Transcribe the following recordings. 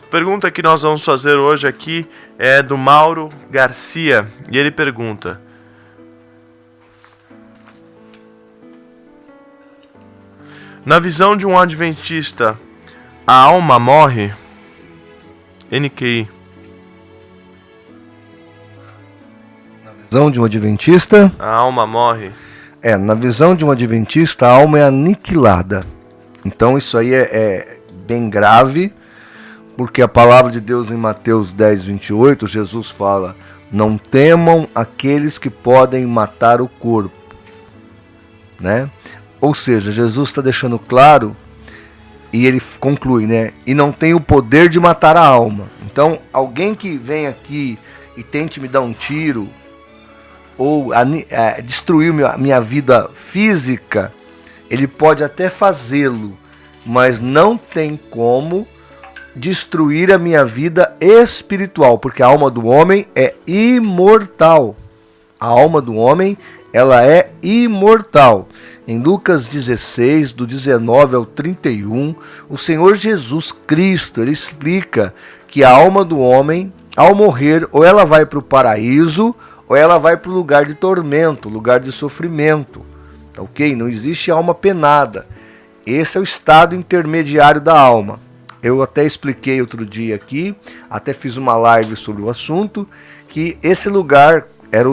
A pergunta que nós vamos fazer hoje aqui é do Mauro Garcia, e ele pergunta: na visão de um adventista, a alma morre? NQI. Na visão de um adventista, a alma morre? Na visão de um adventista, a alma é aniquilada. Então isso aí é bem grave, porque a palavra de Deus em Mateus 10, 28, Jesus fala: não temam aqueles que podem matar o corpo, né? Ou seja, Jesus está deixando claro, e ele conclui, né? E não tem o poder de matar a alma. Então, alguém que vem aqui e tente me dar um tiro, ou destruir minha vida física, ele pode até fazê-lo, mas não tem como destruir a minha vida espiritual, porque a alma do homem é imortal. A alma do homem, ela é imortal. Em Lucas 16, do 19 ao 31, o Senhor Jesus Cristo, ele explica que a alma do homem, ao morrer, ou ela vai para o paraíso, ou ela vai para o lugar de tormento, lugar de sofrimento. Ok? Não existe alma penada. Esse é o estado intermediário da alma. Eu até expliquei outro dia aqui, até fiz uma live sobre o assunto, que esse lugar era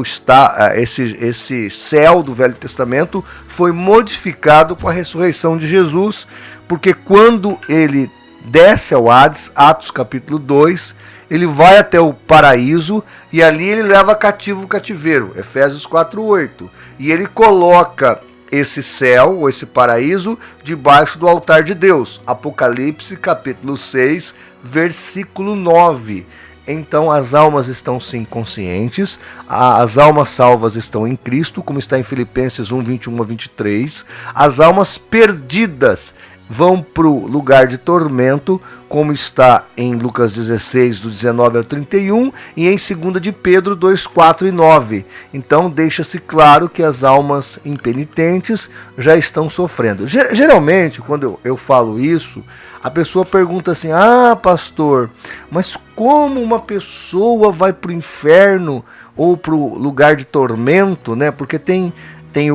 esse céu do Velho Testamento foi modificado com a ressurreição de Jesus, porque quando ele desce ao Hades, Atos capítulo 2, ele vai até o paraíso e ali ele leva cativo o cativeiro, Efésios 4:8, e ele coloca esse céu, ou esse paraíso, debaixo do altar de Deus, Apocalipse capítulo 6, versículo 9. Então as almas estão sim conscientes, as almas salvas estão em Cristo, como está em Filipenses 1, 21 a 23. As almas perdidas vão para o lugar de tormento, como está em Lucas 16, do 19 ao 31, e em 2 de Pedro 2, 4 e 9. Então deixa-se claro que as almas impenitentes já estão sofrendo. Geralmente, quando eu falo isso, a pessoa pergunta assim: ah, pastor, mas como uma pessoa vai para o inferno ou para o lugar de tormento, né? Porque tem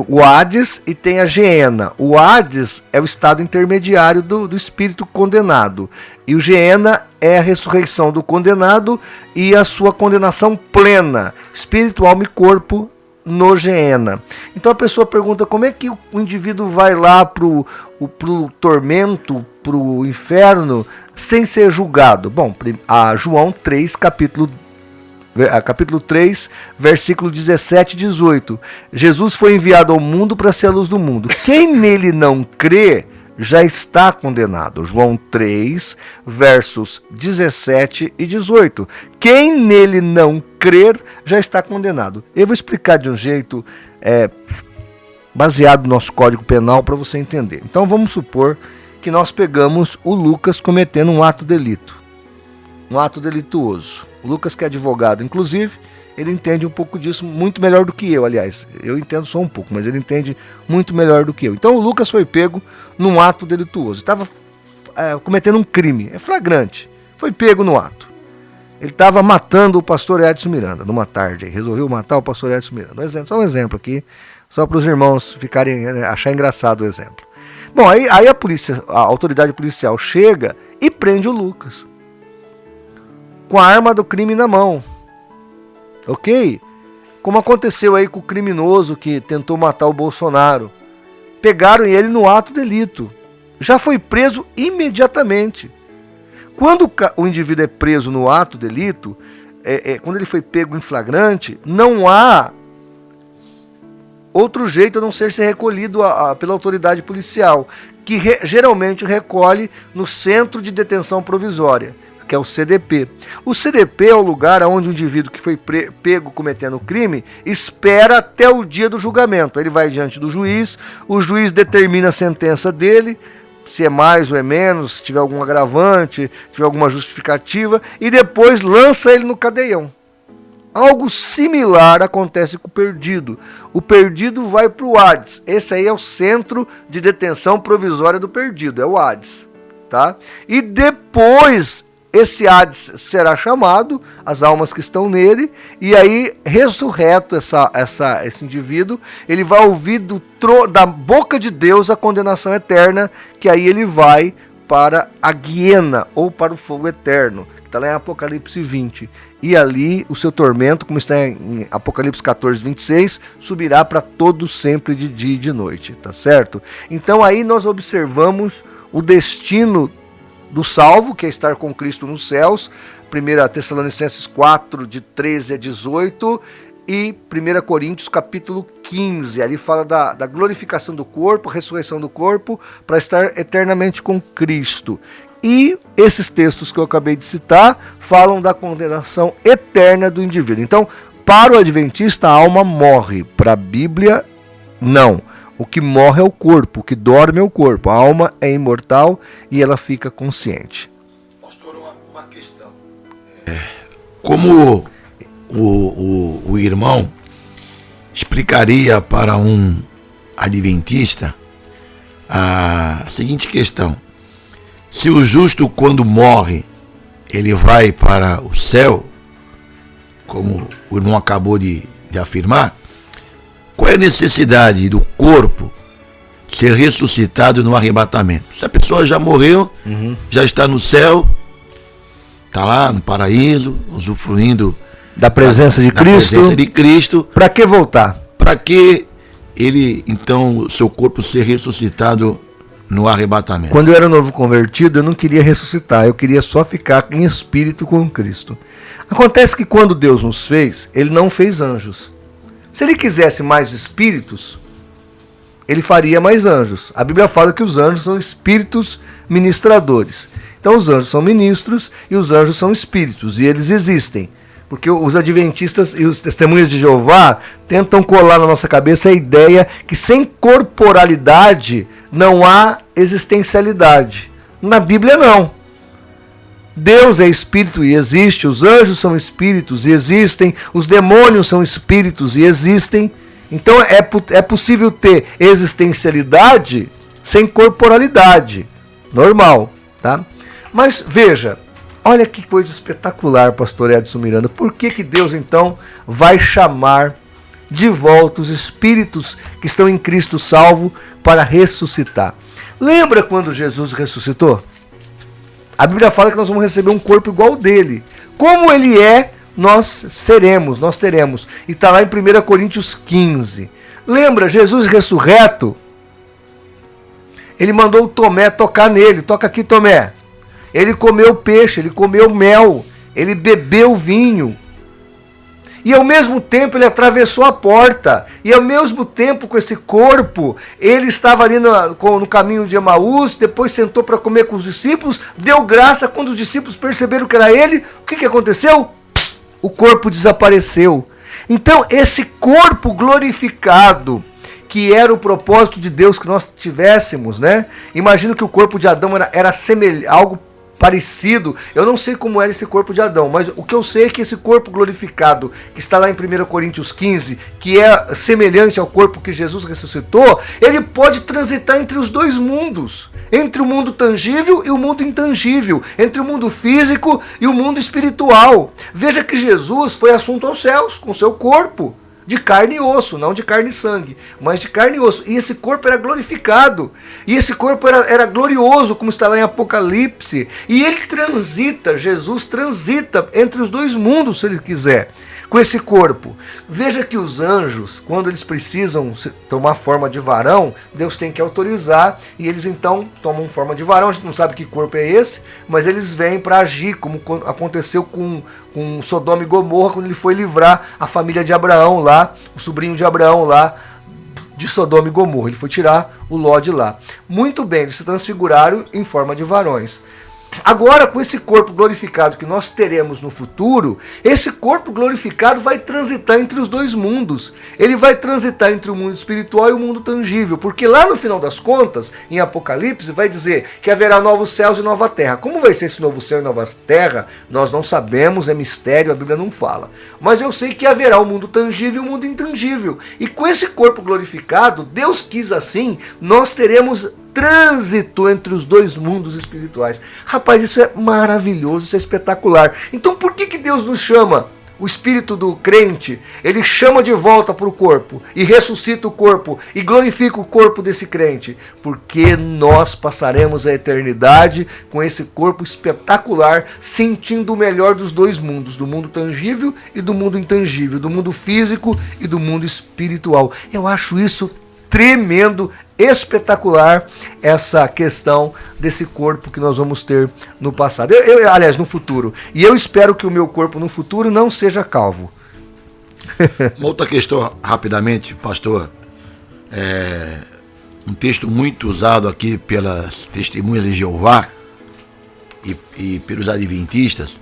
o Hades e tem a Geena. O Hades é o estado intermediário do espírito condenado. E o Geena é a ressurreição do condenado e a sua condenação plena, espírito, alma e corpo, no Geena. Então a pessoa pergunta: como é que o indivíduo vai lá pro tormento, pro inferno, sem ser julgado? Bom, a João 3, capítulo 3, versículo 17 e 18. Jesus foi enviado ao mundo para ser a luz do mundo. Quem nele não crê já está condenado. João 3, versos 17 e 18. Quem nele não crer já está condenado. Eu vou explicar de um jeito baseado no nosso Código Penal para você entender. Então vamos supor que nós pegamos o Lucas cometendo um ato delito. Um ato delituoso. O Lucas, que é advogado, inclusive, ele entende um pouco disso muito melhor do que eu, aliás. Eu entendo só um pouco, mas ele entende muito melhor do que eu. Então o Lucas foi pego num ato delituoso. Estava cometendo um crime, é flagrante. Foi pego no ato. Ele estava matando o pastor Edson Miranda numa tarde. Resolveu matar o pastor Edson Miranda. Só um exemplo aqui, só para os irmãos achar engraçado o exemplo. Bom, aí a autoridade policial chega e prende o Lucas com a arma do crime na mão. Ok? Como aconteceu aí com o criminoso que tentou matar o Bolsonaro. Pegaram ele no ato delito. Já foi preso imediatamente. Quando o indivíduo é preso no ato delito, quando ele foi pego em flagrante, não há outro jeito a não ser recolhido pela autoridade policial, que geralmente recolhe no Centro de Detenção Provisória, que é o CDP. O CDP é o lugar onde o indivíduo que foi pego cometendo o crime espera até o dia do julgamento. Ele vai diante do juiz, o juiz determina a sentença dele, se é mais ou é menos, se tiver algum agravante, se tiver alguma justificativa, e depois lança ele no cadeião. Algo similar acontece com o perdido. O perdido vai para o Hades. Esse aí é o Centro de Detenção Provisória do Perdido, é o Hades. Tá? E depois esse Hades será chamado, as almas que estão nele, e aí, ressurreto esse indivíduo, ele vai ouvir da boca de Deus a condenação eterna, que aí ele vai para a guiena, ou para o fogo eterno, que está lá em Apocalipse 20. E ali o seu tormento, como está em Apocalipse 14, 26, subirá para todo sempre de dia e de noite, tá certo? Então aí nós observamos o destino do salvo, que é estar com Cristo nos céus, 1 Tessalonicenses 4, de 13 a 18, e 1 Coríntios capítulo 15, ali fala da glorificação do corpo, ressurreição do corpo, para estar eternamente com Cristo. E esses textos que eu acabei de citar falam da condenação eterna do indivíduo. Então, para o adventista, a alma morre, para a Bíblia, não. O que morre é o corpo, o que dorme é o corpo. A alma é imortal e ela fica consciente. Pastor, uma questão. Como o irmão explicaria para um adventista a seguinte questão: se o justo, quando morre, ele vai para o céu, como o irmão acabou de afirmar, qual é a necessidade do corpo ser ressuscitado no arrebatamento? Se a pessoa já morreu, já está no céu, está lá no paraíso, usufruindo da presença de Cristo. Para que voltar? Para que ele, então, o seu corpo ser ressuscitado no arrebatamento? Quando eu era novo convertido, eu não queria ressuscitar, eu queria só ficar em espírito com Cristo. Acontece que quando Deus nos fez, ele não fez anjos. Se ele quisesse mais espíritos, ele faria mais anjos. A Bíblia fala que os anjos são espíritos ministradores. Então os anjos são ministros e os anjos são espíritos, e eles existem. Porque os adventistas e os testemunhas de Jeová tentam colar na nossa cabeça a ideia que sem corporalidade não há existencialidade. Na Bíblia não. Deus é espírito e existe, os anjos são espíritos e existem, os demônios são espíritos e existem. Então é possível ter existencialidade sem corporalidade. Normal, tá? Mas veja, olha que coisa espetacular, pastor Edson Miranda. Por que Deus então vai chamar de volta os espíritos que estão em Cristo salvo para ressuscitar? Lembra quando Jesus ressuscitou? A Bíblia fala que nós vamos receber um corpo igual ao dele. Como ele é, nós teremos. E está lá em 1 Coríntios 15. Lembra, Jesus ressurreto, ele mandou o Tomé tocar nele. Toca aqui, Tomé. Ele comeu peixe, ele comeu mel, ele bebeu vinho. E ao mesmo tempo ele atravessou a porta. E ao mesmo tempo, com esse corpo, ele estava ali no caminho de Emaús, depois sentou para comer com os discípulos, deu graça. Quando os discípulos perceberam que era ele, o que aconteceu? O corpo desapareceu. Então, esse corpo glorificado, que era o propósito de Deus que nós tivéssemos, né? Imagino que o corpo de Adão era algo parecido. Eu não sei como era esse corpo de Adão, mas o que eu sei é que esse corpo glorificado, que está lá em 1 Coríntios 15, que é semelhante ao corpo que Jesus ressuscitou, ele pode transitar entre os dois mundos, entre o mundo tangível e o mundo intangível, entre o mundo físico e o mundo espiritual. Veja que Jesus foi assunto aos céus com seu corpo, de carne e osso, não de carne e sangue, mas de carne e osso. E esse corpo era glorificado. E esse corpo era glorioso, como está lá em Apocalipse. E ele transita, Jesus transita entre os dois mundos, se ele quiser, com esse corpo. Veja que os anjos, quando eles precisam tomar forma de varão, Deus tem que autorizar, e eles então tomam forma de varão. A gente não sabe que corpo é esse, mas eles vêm para agir, como aconteceu com Sodoma e Gomorra, quando ele foi livrar a família de Abraão lá, o sobrinho de Abraão lá, de Sodoma e Gomorra. Ele foi tirar o Ló de lá. Muito bem, eles se transfiguraram em forma de varões. Agora, com esse corpo glorificado que nós teremos no futuro, esse corpo glorificado vai transitar entre os dois mundos. Ele vai transitar entre o mundo espiritual e o mundo tangível, porque lá no final das contas, em Apocalipse, vai dizer que haverá novos céus e nova terra. Como vai ser esse novo céu e nova terra, nós não sabemos, é mistério, a Bíblia não fala. Mas eu sei que haverá o mundo tangível e o mundo intangível. E com esse corpo glorificado, Deus quis assim, nós teremos trânsito entre os dois mundos espirituais. Rapaz, isso é maravilhoso, isso é espetacular. Então por que Deus nos chama? O espírito do crente, ele chama de volta para o corpo e ressuscita o corpo e glorifica o corpo desse crente, porque nós passaremos a eternidade com esse corpo espetacular, sentindo o melhor dos dois mundos, do mundo tangível e do mundo intangível, do mundo físico e do mundo espiritual. Eu acho isso tremendo, espetacular, essa questão desse corpo que nós vamos ter no passado. Aliás, no futuro. E eu espero que o meu corpo no futuro não seja calvo. Uma outra questão, rapidamente, pastor. Um texto muito usado aqui pelas testemunhas de Jeová e pelos adventistas.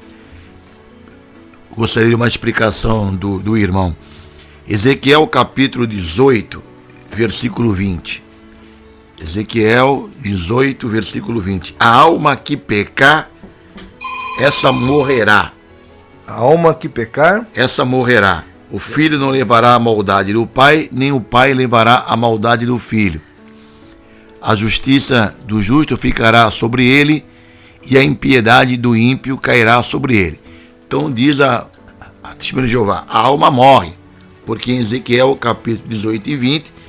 Gostaria de uma explicação do irmão. Ezequiel capítulo 18, versículo 20. Ezequiel 18, versículo 20. A alma que pecar, essa morrerá. A alma que pecar, essa morrerá. O filho não levará a maldade do pai, nem o pai levará a maldade do filho. A justiça do justo ficará sobre ele, e a impiedade do ímpio cairá sobre ele. Então diz a testemunha de Jeová, a alma morre, porque em Ezequiel capítulo 18 e 20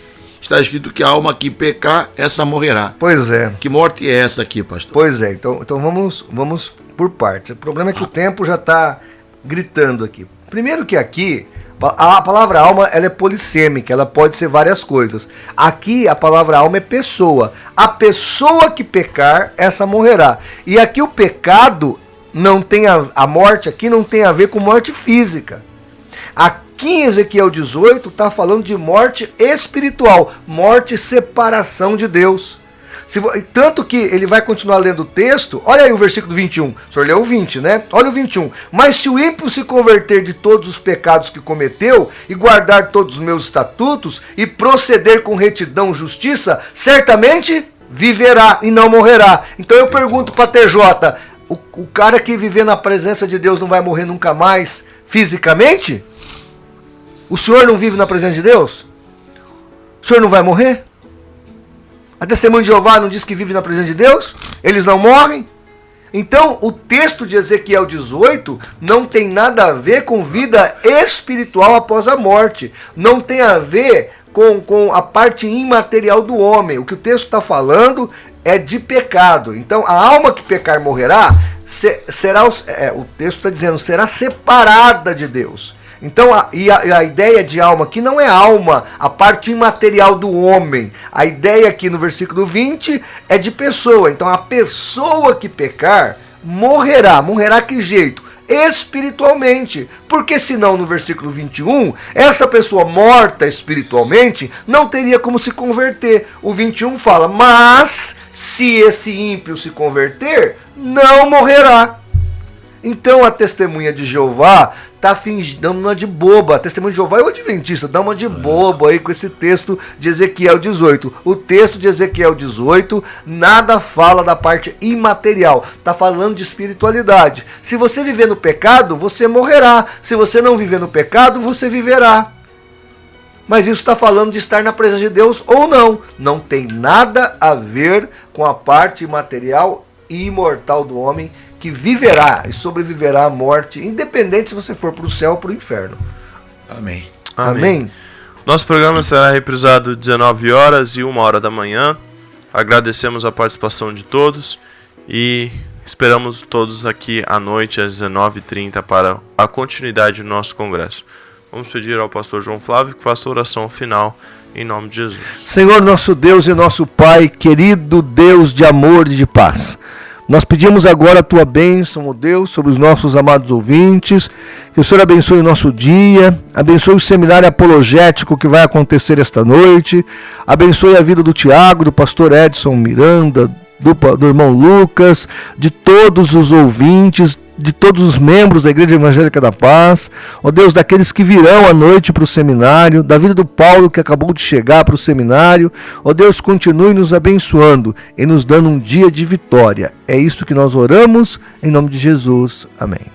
está escrito que a alma que pecar, essa morrerá. Pois é. Que morte é essa aqui, pastor? Pois é, então vamos por partes. O problema é que o tempo já está gritando aqui. Primeiro que aqui, a palavra alma, ela é polissêmica, ela pode ser várias coisas. Aqui a palavra alma é pessoa. A pessoa que pecar, essa morrerá. E aqui o pecado não tem a morte aqui não tem a ver com morte física. Aqui em Ezequiel 18 está falando de morte espiritual, morte e separação de Deus. Tanto que ele vai continuar lendo o texto, olha aí o versículo 21, o senhor leu o 20, né? Olha o 21. Mas se o ímpio se converter de todos os pecados que cometeu e guardar todos os meus estatutos e proceder com retidão e justiça, certamente viverá e não morrerá. Então eu pergunto para TJ, o cara que viver na presença de Deus não vai morrer nunca mais fisicamente? O senhor não vive na presença de Deus? O senhor não vai morrer? A testemunha de Jeová não diz que vive na presença de Deus? Eles não morrem? Então, o texto de Ezequiel 18 não tem nada a ver com vida espiritual após a morte. Não tem a ver com a parte imaterial do homem. O que o texto está falando é de pecado. Então, a alma que pecar morrerá, o texto está dizendo, será separada de Deus. Então, a ideia de alma aqui não é alma, a parte imaterial do homem. A ideia aqui no versículo 20 é de pessoa. Então, a pessoa que pecar morrerá. Morrerá que jeito? Espiritualmente. Porque senão, no versículo 21, essa pessoa morta espiritualmente não teria como se converter. O 21 fala, mas se esse ímpio se converter, não morrerá. Então a testemunha de Jeová está dando uma de boba. A testemunha de Jeová é o adventista, dá uma de bobo aí com esse texto de Ezequiel 18. O texto de Ezequiel 18 nada fala da parte imaterial, está falando de espiritualidade. Se você viver no pecado, você morrerá. Se você não viver no pecado, você viverá. Mas isso está falando de estar na presença de Deus ou não. Não tem nada a ver com a parte imaterial e imortal do homem, que viverá e sobreviverá à morte, independente se você for para o céu ou para o inferno. Amém. Amém. Nosso programa será reprisado 19 horas e 1 hora da manhã. Agradecemos a participação de todos e esperamos todos aqui à noite às 19h30 para a continuidade do nosso congresso. Vamos pedir ao pastor João Flávio que faça a oração final em nome de Jesus. Senhor, nosso Deus e nosso Pai, querido Deus de amor e de paz, nós pedimos agora a Tua bênção, ó Deus, sobre os nossos amados ouvintes, que o Senhor abençoe o nosso dia, abençoe o seminário apologético que vai acontecer esta noite, abençoe a vida do Tiago, do pastor Edson Miranda, do irmão Lucas, de todos os ouvintes, de todos os membros da Igreja Evangélica da Paz, ó Deus, daqueles que virão à noite para o seminário, da vida do Paulo que acabou de chegar para o seminário, ó Deus, continue nos abençoando e nos dando um dia de vitória. É isso que nós oramos, em nome de Jesus. Amém.